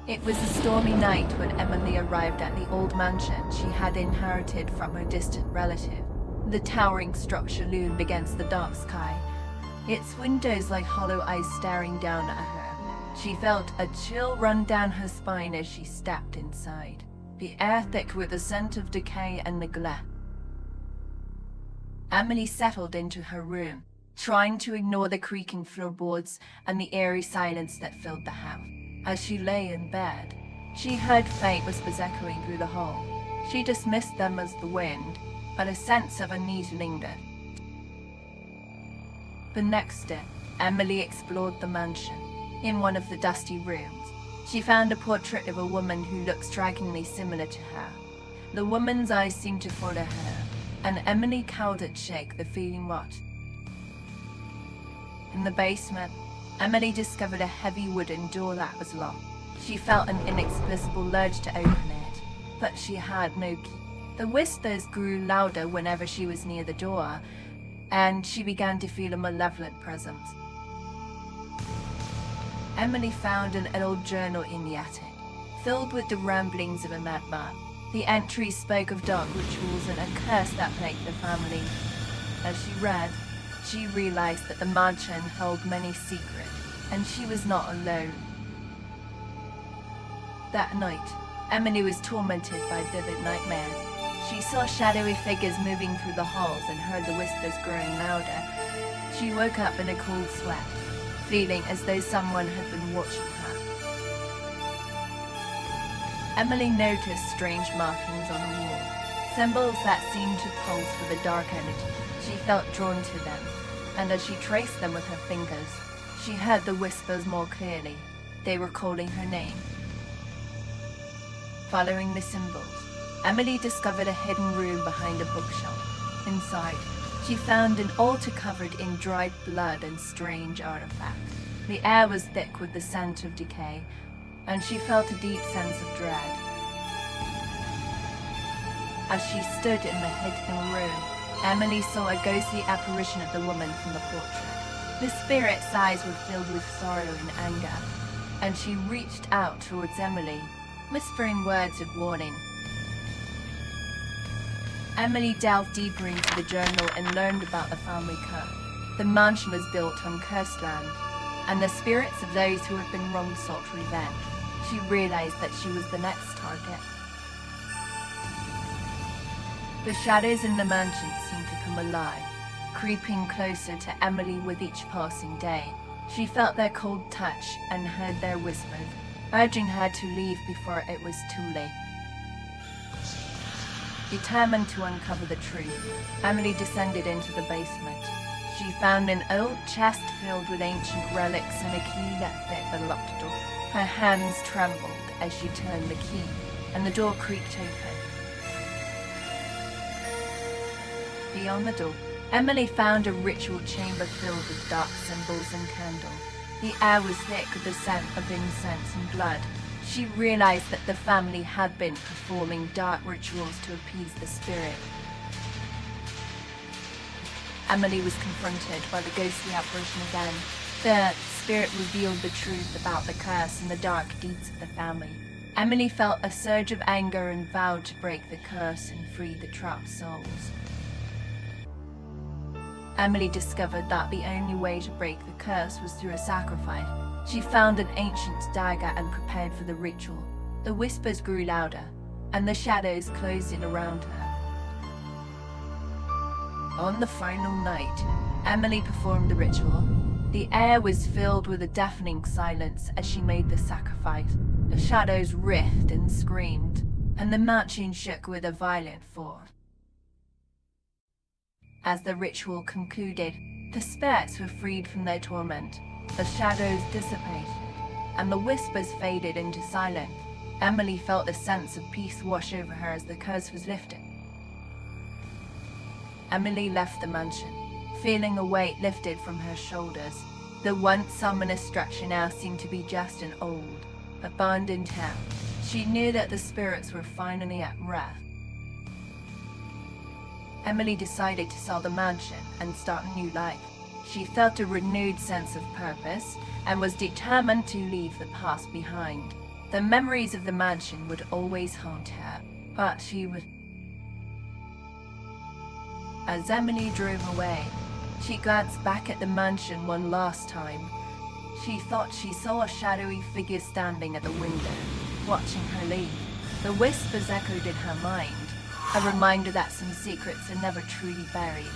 It was a stormy night when Emily arrived at the old mansion she had inherited from her distant relative. The towering structure loomed against the dark sky, its windows like hollow eyes staring down at her. She felt a chill run down her spine as she stepped inside, the air thick with the scent of decay and neglect. Emily settled into her room, trying to ignore the creaking floorboards and the eerie silence that filled the house. As she lay in bed, she heard faint whispers echoing through the hall. She dismissed them as the wind, but a sense of unease lingered. The next day, Emily explored the mansion. In one of the dusty rooms, she found a portrait of a woman who looked strikingly similar to her. The woman's eyes seemed to follow her, and Emily cowed at shake the feeling rot. In the basement, Emily discovered a heavy wooden door that was locked. She felt an inexplicable urge to open it, but she had no key. The whispers grew louder whenever she was near the door, and she began to feel a malevolent presence. Emily found an old journal in the attic, filled with the ramblings of a madman. The entries spoke of dark rituals and a curse that plagued the family. As she read, she realized that the mansion held many secrets, and she was not alone. That night, Emily was tormented by vivid nightmares. She saw shadowy figures moving through the halls and heard the whispers growing louder. She woke up in a cold sweat, feeling as though someone had been watching her. Emily noticed strange markings on the wall, symbols that seemed to pulse with a dark energy. She felt drawn to them, and as she traced them with her fingers, she heard the whispers more clearly. They were calling her name. Following the symbols, Emily discovered a hidden room behind a bookshelf. Inside, she found an altar covered in dried blood and strange artifacts. The air was thick with the scent of decay, and she felt a deep sense of dread. As she stood in the hidden room, Emily saw a ghostly apparition of the woman from the portrait. The spirit's eyes were filled with sorrow and anger, and she reached out towards Emily, whispering words of warning. Emily delved deeper into the journal and learned about the family curse. The mansion was built on cursed land, and the spirits of those who had been wronged sought revenge. She realized that she was the next target. The shadows in the mansion seemed to come alive, creeping closer to Emily with each passing day. She felt their cold touch and heard their whispers, urging her to leave before it was too late. Determined to uncover the truth, Emily descended into the basement. She found an old chest filled with ancient relics and a key that fit the locked door. Her hands trembled as she turned the key, and the door creaked open. Beyond the door, Emily found a ritual chamber filled with dark symbols and candles. The air was thick with the scent of incense and blood. She realized that the family had been performing dark rituals to appease the spirit. Emily was confronted by the ghostly apparition again. The spirit revealed the truth about the curse and the dark deeds of the family. Emily felt a surge of anger and vowed to break the curse and free the trapped souls. Emily discovered that the only way to break the curse was through a sacrifice. She found an ancient dagger and prepared for the ritual. The whispers grew louder, and the shadows closed in around her. On the final night, Emily performed the ritual. The air was filled with a deafening silence as she made the sacrifice. The shadows writhed and screamed, and the mansion shook with a violent force. As the ritual concluded, the spirits were freed from their torment. The shadows dissipated, and the whispers faded into silence. Emily felt a sense of peace wash over her as the curse was lifted. Emily left the mansion, feeling a weight lifted from her shoulders. The once ominous structure now seemed to be just an old, abandoned town. She knew that the spirits were finally at rest. Emily decided to sell the mansion and start a new life. She felt a renewed sense of purpose and was determined to leave the past behind. The memories of the mansion would always haunt her, but she would... As Emily drove away, she glanced back at the mansion one last time. She thought she saw a shadowy figure standing at the window, watching her leave. The whispers echoed in her mind, a reminder that some secrets are never truly buried.